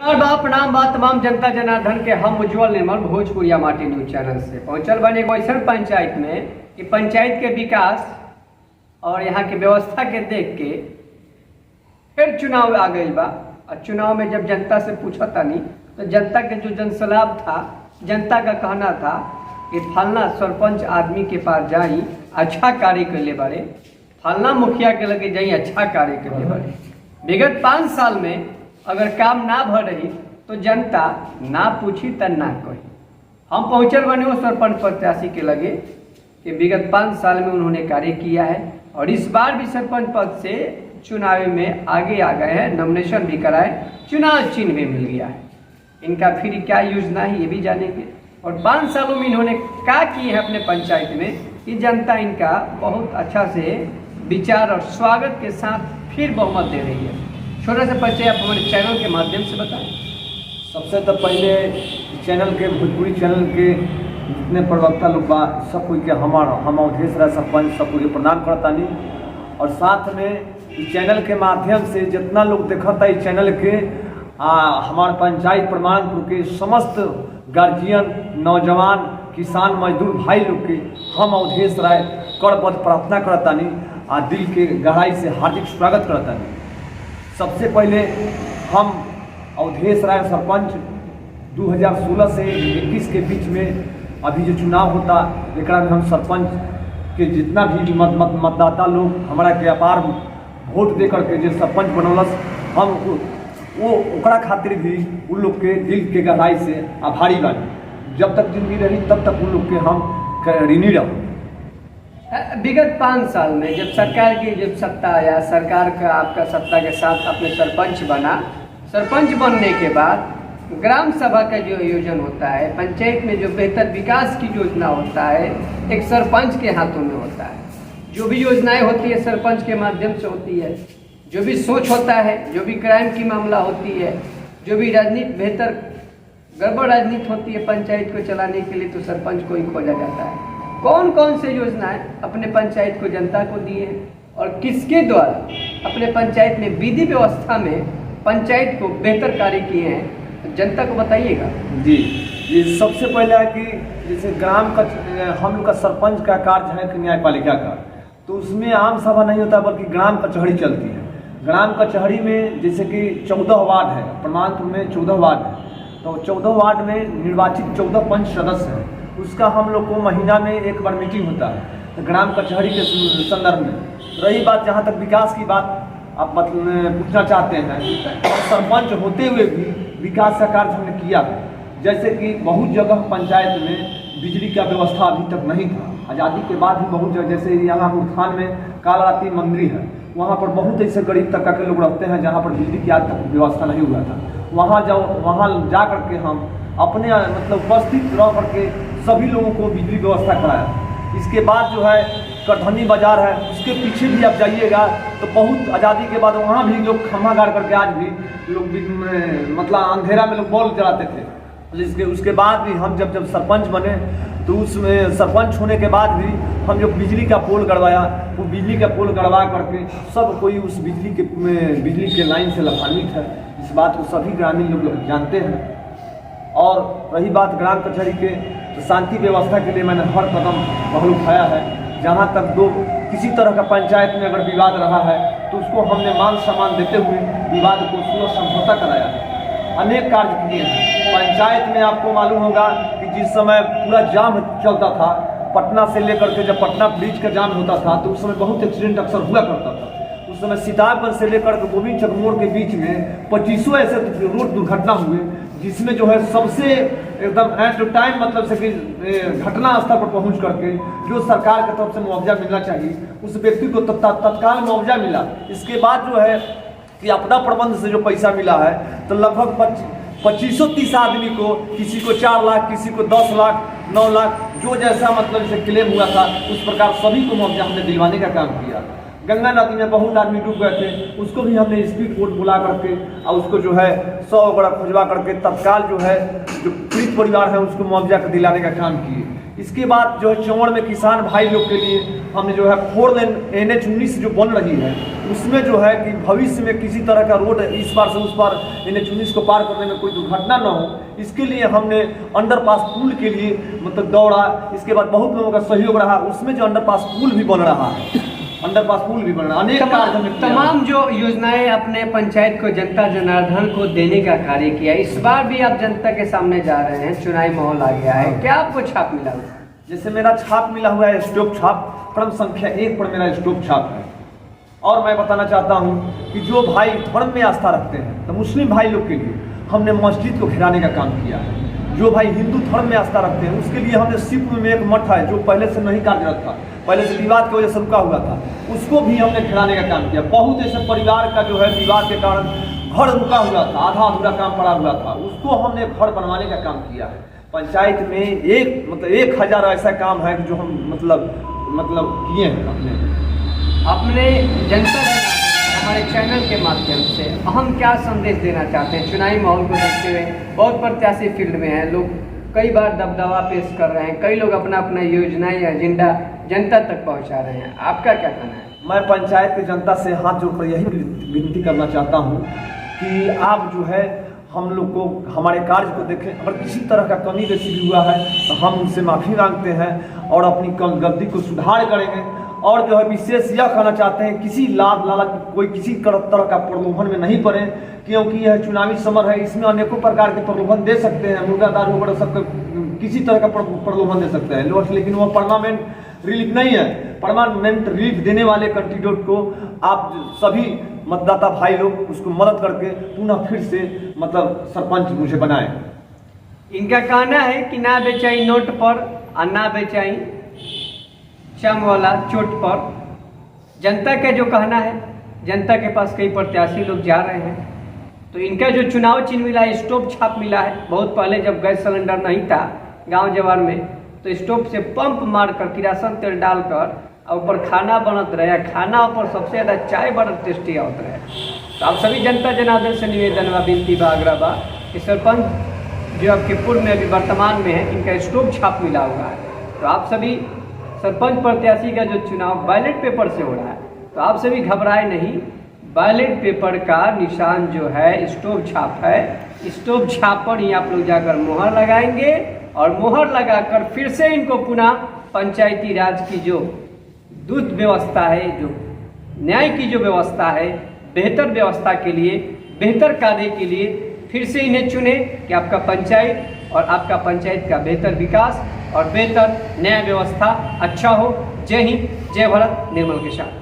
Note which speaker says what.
Speaker 1: प्रणाम बा तमाम जनता जनार्दन के हम उज्जवल निर्मल भोजपुरिया माटी न्यूज चैनल से पहुंचल बने एगो ऐसा पंचायत में कि पंचायत के विकास और यहाँ के व्यवस्था के देख के फिर चुनाव आ गई बा। और चुनाव में जब जनता से पूछा तानी तो जनता के जो जनसलाब था, जनता का कहना था कि फलना सरपंच आदमी के पास जाई अच्छा कार्य कर ले बारे, फलना मुखिया के लगे जाई अच्छा कार्य कर ले बारे। विगत 5 साल में अगर काम ना भर रही तो जनता ना पूछी त ना कही। हम पहुंचल बने वो सरपंच प्रत्याशी के लगे कि विगत 5 साल में उन्होंने कार्य किया है और इस बार भी सरपंच पद से चुनाव में आगे आ गए हैं, नॉमिनेशन भी कराए, चुनाव चिन्ह भी मिल गया है। इनका फिर क्या योजना है ये भी जानेंगे और 5 सालों में इन्होंने क्या किए हैं अपने पंचायत में कि जनता इनका बहुत अच्छा से विचार और स्वागत के साथ फिर बहुमत दे रही है। छोटा सा परिचय आप हमारे चैनल के माध्यम से बताएं।
Speaker 2: सबसे तो पहले चैनल के भोजपुरी चैनल के जितने प्रवक्ता लोग बा सब कोई के हम अवधेश राय सरपंच सब कोई प्रणाम करतानी और साथ में इस चैनल के माध्यम से जितना लोग देखता इस चैनल के हमारे पंचायत प्रमाणपुर के समस्त गार्जियन नौजवान किसान मजदूर भाई लोग के हम अवधेश राय करबद्ध प्रार्थना करतानी आ दिल के गहराई से हार्दिक स्वागत करतानी। सबसे पहले हम अवधेश राय सरपंच 2016 से 21 के बीच में अभी जो चुनाव होता एक में हम सरपंच के जितना भी मतदाता लोग हमारा के अपार वोट दे करके जो सरपंच बनौलस हम वो ओकरा खातिर भी उन लोग के दिल के गहराई से आभारी बानी। जब तक जिंदगी रही तब तक उन लोग के हम ऋणी रहो।
Speaker 1: विगत 5 साल में जब सरकार की जब सत्ता आया, सरकार का आपका सत्ता के साथ अपने सरपंच बना, सरपंच बनने के बाद ग्राम सभा का जो आयोजन होता है, पंचायत में जो बेहतर विकास की योजना होता है एक सरपंच के हाथों में होता है। जो भी योजनाएं होती है सरपंच के माध्यम से होती है, जो भी सोच होता है, जो भी क्राइम की मामला होती है, जो भी राजनीति बेहतर गड़बड़ राजनीति होती है पंचायत को चलाने के लिए तो सरपंच को ही खोजा जाता है। कौन कौन से योजनाएं अपने पंचायत को जनता को दिए हैं और किसके द्वारा अपने पंचायत में विधि व्यवस्था में पंचायत को बेहतर कार्य किए हैं जनता को बताइएगा।
Speaker 2: जी, ये सबसे पहले है कि जैसे ग्राम का हम लोग का सरपंच का कार्य है कि न्यायपालिका का, तो उसमें आम सभा नहीं होता बल्कि ग्राम कचहरी चलती है। ग्राम कचहरी में जैसे कि 14 वार्ड है, प्रमाणपुर में 14 वार्ड है, तो 14 वार्ड में निर्वाचित 14 पंच सदस्य हैं। उसका हम लोग को महीना में एक बार मीटिंग होता है तो ग्राम कचहरी के संदर्भ में। रही बात जहाँ तक विकास की बात आप पूछना चाहते हैं, सरपंच होते हुए भी विकास का कार्य हमने किया है। जैसे कि बहुत जगह पंचायत में बिजली का व्यवस्था अभी तक नहीं था, आज़ादी के बाद भी बहुत जगह, जैसे यहाँ उत्थान में कालरात्रि मंदिर है, वहाँ पर बहुत ऐसे गरीब तबका के लोग रहते हैं जहाँ पर बिजली की आज तक व्यवस्था नहीं हुआ था। वहाँ जा करके हम अपने उपस्थित रह करके सभी लोगों को बिजली व्यवस्था कराया। इसके बाद जो है करधनी बाजार है, उसके पीछे भी आप जाइएगा तो बहुत आज़ादी के बाद वहाँ भी लोग खम्भा गाड़ करके आज भी लोग अंधेरा में लोग बॉल जलाते थे। उसके बाद भी हम जब सरपंच बने तो उसमें सरपंच होने के बाद भी हम जो बिजली का पोल गड़वाया, वो बिजली का पोल गड़वा करके सब कोई उस बिजली के लाइन से लाभान्वित है। इस बात को सभी ग्रामीण लोग जानते हैं। और रही बात ग्राम कचहरी के, तो शांति व्यवस्था के लिए मैंने हर कदम पहल उठाया है। जहाँ तक किसी तरह का पंचायत में अगर विवाद रहा है तो उसको हमने मान सम्मान देते हुए विवाद को सुलह समझौता कराया है। अनेक कार्य किए हैं पंचायत में। आपको मालूम होगा कि जिस समय पूरा जाम चलता था, पटना से लेकर के जब पटना ब्रिज का जाम होता था तो उस समय बहुत एक्सीडेंट अक्सर हुआ करता था। उस समय सीतापुर से लेकर के गोविंद चक मोड़ के बीच में 2500 ऐसे रोड दुर्घटना हुए, जिसमें जो है सबसे एकदम एट टू टाइम से कि घटना स्थल पर पहुंच करके जो सरकार की तरफ से मुआवजा मिलना चाहिए उस व्यक्ति को तत्काल मुआवजा मिला। इसके बाद जो है कि आपदा प्रबंध से जो पैसा मिला है तो लगभग 2530 आदमी को, किसी को 4 लाख, किसी को 10 लाख, 9 लाख, जो जैसा से क्लेम हुआ था उस प्रकार सभी को मुआवजा हमने दिलवाने का काम किया। गंगा नदी में बहुत आदमी डूब गए थे, उसको भी हमने स्पीड बोट बुला करके और उसको जो है 100 बड़ा खुजवा करके तत्काल जो है जो पीड़ित परिवार है उसको मुआवजा दिलाने का काम किए। इसके बाद जो है चौड़ में किसान भाई लोग के लिए हमने जो है 4 लेन NH19 जो बन रही है उसमें जो है कि भविष्य में किसी तरह का रोड इस पार से उस पार NH19 को पार करने में कोई दुर्घटना न हो, इसके लिए हमने अंडरपास पुल के लिए मतलब दौड़ा। इसके बाद बहुत लोगों का सहयोग रहा, उसमें जो अंडरपास पुल भी बन रहा है, अंडरपास पुल भी बन रहा है, अनेक कार्य हमने किया।
Speaker 1: तमाम जो योजनाएं अपने पंचायत को जनता जनार्दन को देने का कार्य किया, इस बार भी आप जनता के सामने जा रहे हैं, चुनावी माहौल आ गया है, क्या आपको छाप मिला हुआ?
Speaker 2: जैसे मेरा छाप मिला हुआ है स्टोव छाप, क्रम संख्या 1 पर मेरा स्टोव छाप है। और मैं बताना चाहता हूँ कि जो भाई धर्म में आस्था रखते हैं तो मुस्लिम भाई लोग के लिए हमने मस्जिद को घेराने का काम किया है। जो भाई हिंदू धर्म में आस्था रखते हैं उसके लिए हमने शिवपुर में एक मठ है जो पहले से नहीं कार्यरत था, पहले से विवाद की वजह से रुका हुआ था, उसको भी हमने घेराने का काम किया। बहुत ऐसे परिवार का जो है विवाद के कारण घर रुका हुआ था, आधा अधूरा काम पड़ा हुआ था, उसको हमने घर बनवाने का काम किया है। पंचायत में 1000 ऐसा काम है जो हम मतलब किए हैं
Speaker 1: अपने जनता हमारे चैनल के माध्यम से हम क्या संदेश देना चाहते हैं? चुनावी माहौल को देखते हुए बहुत प्रत्याशी फील्ड में हैं, लोग कई बार दबदबा पेश कर रहे हैं, कई लोग अपना अपना योजनाएं या एजेंडा जनता तक पहुंचा रहे हैं, आपका क्या कहना है?
Speaker 2: मैं पंचायत की जनता से हाथ जोड़कर यही विनती करना चाहता हूँ कि आप जो है हम लोग को हमारे कार्य को देखें। अगर किसी तरह का कमी बेसी भी हुआ है तो हम उनसे माफ़ी मांगते हैं और अपनी गलती को सुधार करेंगे। और जो है विशेष यह कहना चाहते हैं किसी लाभ लालच कोई किसी तरह का प्रलोभन में नहीं पड़े, क्योंकि यह चुनावी समय है, इसमें अनेकों प्रकार के प्रलोभन दे सकते हैं, मुर्गा दारू वगैरह सबको किसी तरह का प्रलोभन दे सकते हैं लोग, लेकिन वह परमानेंट रिलीफ नहीं है। परमानेंट रिलीफ देने वाले कैंडिडेट को आप सभी मतदाता भाई लोग उसको मदद करके पुनः फिर से सरपंच मुझे बनाए।
Speaker 1: इनका कहना है कि ना बेचाई नोट पर और ना बेचाई चम वाला चोट पर। जनता का जो कहना है, जनता के पास कई प्रत्याशी लोग जा रहे हैं, तो इनका जो चुनाव चिन्ह मिला है स्टोव छाप मिला है। बहुत पहले जब गैस सिलेंडर नहीं था गांव जवार में तो स्टोव से पंप मारकर किरासन तेल डालकर और ऊपर खाना बनत रहे, खाना ऊपर सबसे ज़्यादा चाय बड़ा टेस्टी होता रहे। तो आप सभी जनता जनार्दन से निवेदन बा, विनती बा, आग्रह बा कि सरपंच जो आपके पूर्व में अभी वर्तमान में है इनका स्टोव छाप मिला हुआ है, तो आप सभी सरपंच प्रत्याशी का जो चुनाव बैलेट पेपर से हो रहा है तो आप सभी घबराए नहीं। बैलेट पेपर का निशान जो है स्टोव छाप है, स्टोव छाप पर ही आप लोग जाकर मोहर लगाएंगे और मोहर लगाकर फिर से इनको पुनः पंचायती राज की जो दूध व्यवस्था है, जो न्याय की जो व्यवस्था है, बेहतर व्यवस्था के लिए, बेहतर कार्य के लिए फिर से इन्हें चुने कि आपका पंचायत और आपका पंचायत का बेहतर विकास और बेहतर न्याय व्यवस्था अच्छा हो। जय हिंद, जय भारत, निर्मल के साथ।